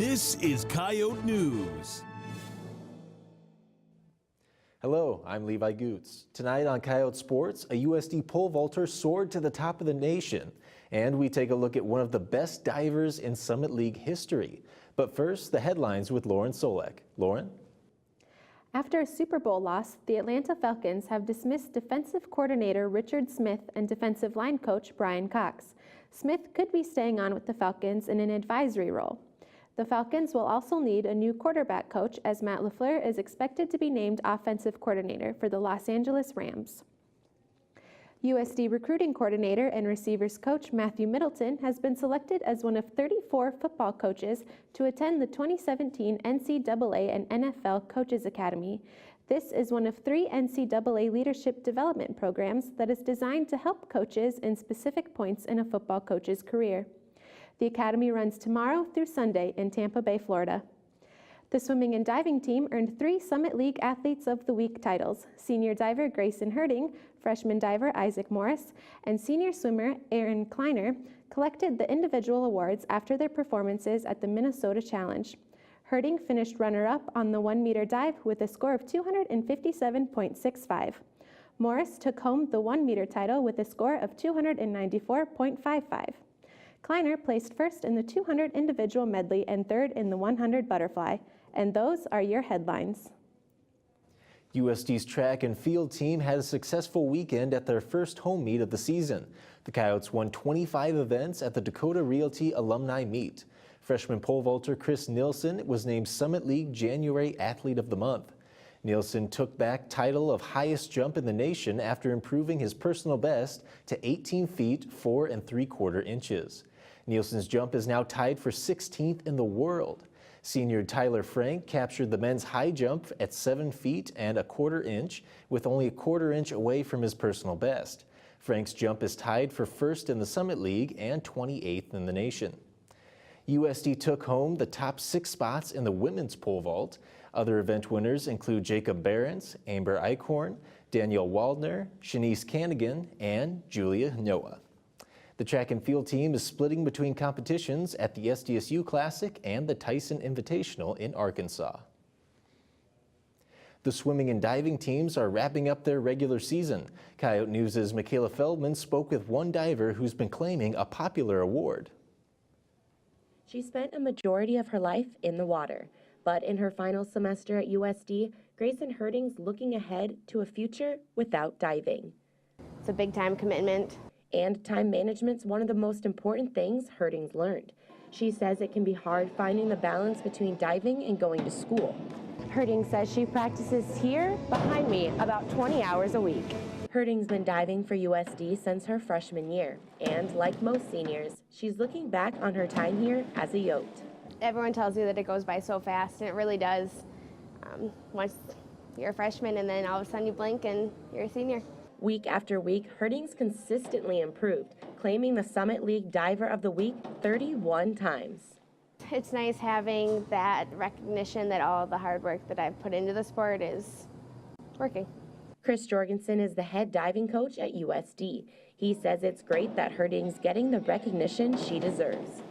This is Coyote News. Hello, I'm Levi Goots. Tonight on Coyote Sports, a USD pole vaulter soared to the top of the nation. And we take a look at one of the best divers in Summit League history. But first, the headlines with Lauren Solek. Lauren? After a Super Bowl loss, the Atlanta Falcons have dismissed defensive coordinator Richard Smith and defensive line coach Brian Cox. Smith could be staying on with the Falcons in an advisory role. The Falcons will also need a new quarterback coach as Matt LaFleur is expected to be named offensive coordinator for the Los Angeles Rams. USD recruiting coordinator and receivers coach Matthew Middleton has been selected as one of 34 football coaches to attend the 2017 NCAA and NFL Coaches Academy. This is one of 3 NCAA leadership development programs that is designed to help coaches in specific points in a football coach's career. The academy runs tomorrow through Sunday in Tampa Bay, Florida. The swimming and diving team earned 3 Summit League Athletes of the Week titles. Senior diver Grayson Herding, freshman diver Isaac Morris, and senior swimmer Aaron Kleiner collected the individual awards after their performances at the Minnesota Challenge. Herding finished runner-up on the 1-meter dive with a score of 257.65. Morris took home the 1-meter title with a score of 294.55. Kleiner placed first in the 200 individual medley and third in the 100 butterfly. And those are your headlines. USD's track and field team had a successful weekend at their first home meet of the season. The Coyotes won 25 events at the Dakota Realty Alumni Meet. Freshman pole vaulter Chris Nielsen was named Summit League January Athlete of the Month. Nielsen took back title of highest jump in the nation after improving his personal best to 18 feet 4 3/4 inches. Nielsen's jump is now tied for 16th in the world. Senior Tyler Frank captured the men's high jump at 7 feet and 1/4 inch, with only 1/4 inch away from his personal best. Frank's jump is tied for first in the Summit League and 28th in the nation. USD took home the top 6 spots in the women's pole vault. Other event winners include Jacob Behrens, Amber Eichhorn, Danielle Waldner, Shanice Canigan, and Julia Noah. The track and field team is splitting between competitions at the SDSU Classic and the Tyson Invitational in Arkansas. The swimming and diving teams are wrapping up their regular season. Coyote News' Michaela Feldman spoke with one diver who's been claiming a popular award. She spent a majority of her life in the water, but in her final semester at USD, Grayson Herding's looking ahead to a future without diving. It's a big time commitment. And time management's one of the most important things Herding's learned. She says it can be hard finding the balance between diving and going to school. Herding says she practices here behind me about 20 hours a week. Herding's been diving for USD since her freshman year, and like most seniors, she's looking back on her time here as a Yote. Everyone tells you that it goes by so fast, and it really does. Once you're a freshman and then all of a sudden you blink and you're a senior. Week after week, Herding's consistently improved, claiming the Summit League Diver of the Week 31 times. It's nice having that recognition that all the hard work that I've put into the sport is working. Chris Jorgensen is the head diving coach at USD. He says it's great that Herding's getting the recognition she deserves.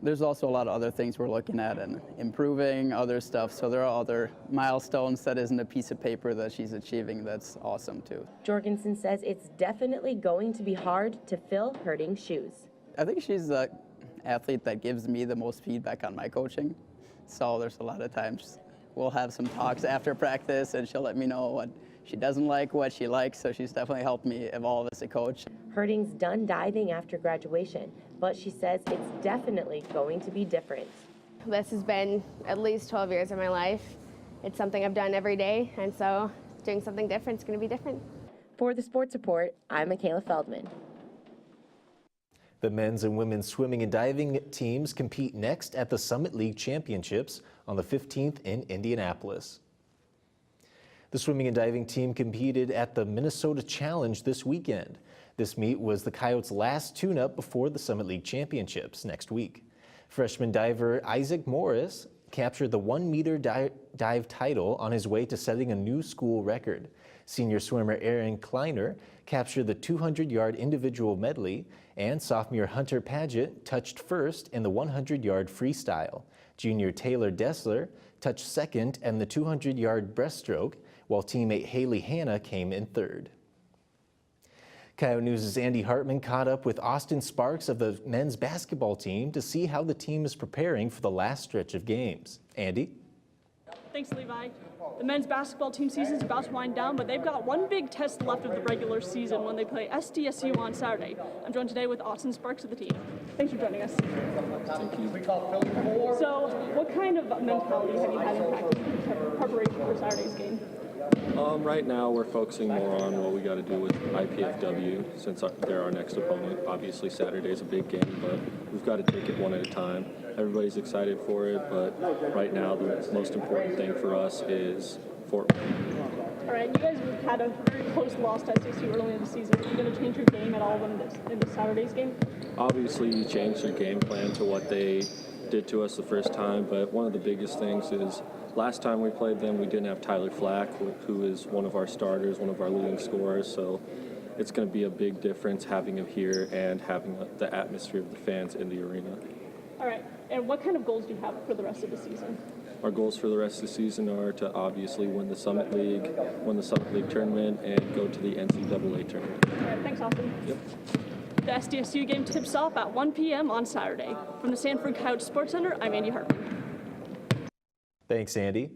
There's also a lot of other things we're looking at and improving other stuff. So there are other milestones that isn't a piece of paper that she's achieving. That's awesome too. Jorgensen says it's definitely going to be hard to fill Herding's shoes. I think she's the athlete that gives me the most feedback on my coaching. So there's a lot of times we'll have some talks after practice and she'll let me know what she doesn't like, what she likes. So she's definitely helped me evolve as a coach. Herding's done diving after graduation, but she says it's definitely going to be different. This has been at least 12 years of my life. It's something I've done every day, and so doing something different is going to be different. For the Sports Report, I'm Michaela Feldman. The men's and women's swimming and diving teams compete next at the Summit League Championships on the 15th in Indianapolis. The swimming and diving team competed at the Minnesota Challenge this weekend. This meet was the Coyotes' last tune-up before the Summit League Championships next week. Freshman diver Isaac Morris captured the 1-meter dive title on his way to setting a new school record. Senior swimmer Aaron Kleiner captured the 200-yard individual medley, and sophomore Hunter Paget touched first in the 100-yard freestyle. Junior Taylor Dessler touched second in the 200-yard breaststroke, while teammate Haley Hanna came in third. Coyote News' Andy Hartman caught up with Austin Sparks of the men's basketball team to see how the team is preparing for the last stretch of games. Andy? Thanks, Levi. The men's basketball team season is about to wind down, but they've got one big test left of the regular season when they play SDSU on Saturday. I'm joined today with Austin Sparks of the team. Thanks for joining us. Thank you. So, what kind of mentality have you had in practice preparation for Saturday's game? Right now, we're focusing more on what we got to do with IPFW since they're our next opponent. Obviously, Saturday's a big game, but we've got to take it one at a time. Everybody's excited for it, but right now, the most important thing for us is Fort Wayne. All right, you guys have had a very close loss to SDSU early in the season. Are you going to change your game at all in this Saturday's game? Obviously, you change your game plan to what they did to us the first time, but one of the biggest things is last time we played them, we didn't have Tyler Flack, who is one of our starters, one of our leading scorers, so it's going to be a big difference having him here and having the atmosphere of the fans in the arena. All right, and what kind of goals do you have for the rest of the season? Our goals for the rest of the season are to obviously win the Summit League tournament, and go to the NCAA tournament. All right, thanks, Austin. Yep. The SDSU game tips off at 1 p.m. on Saturday. From the Sanford Coyote Sports Center, I'm Andy Hartman. Thanks, Andy.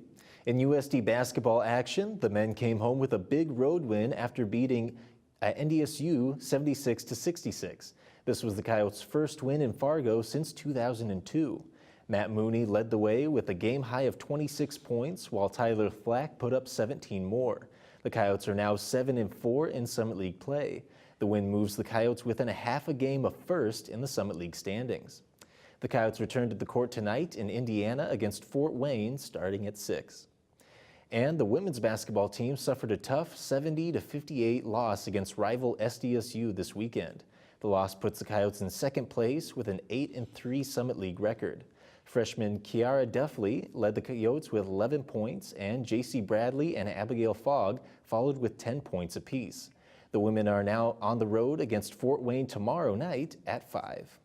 In USD basketball action, the men came home with a big road win after beating NDSU 76-66. This was the Coyotes' first win in Fargo since 2002. Matt Mooney led the way with a game high of 26 points, while Tyler Flack put up 17 more. The Coyotes are now 7-4 in Summit League play. The win moves the Coyotes within a half a game of first in the Summit League standings. The Coyotes return to the court tonight in Indiana against Fort Wayne starting at 6. And the women's basketball team suffered a tough 70-58 loss against rival SDSU this weekend. The loss puts the Coyotes in second place with an 8-3 Summit League record. Freshman Kiara Duffley led the Coyotes with 11 points, and J.C. Bradley and Abigail Fogg followed with 10 points apiece. The women are now on the road against Fort Wayne tomorrow night at 5.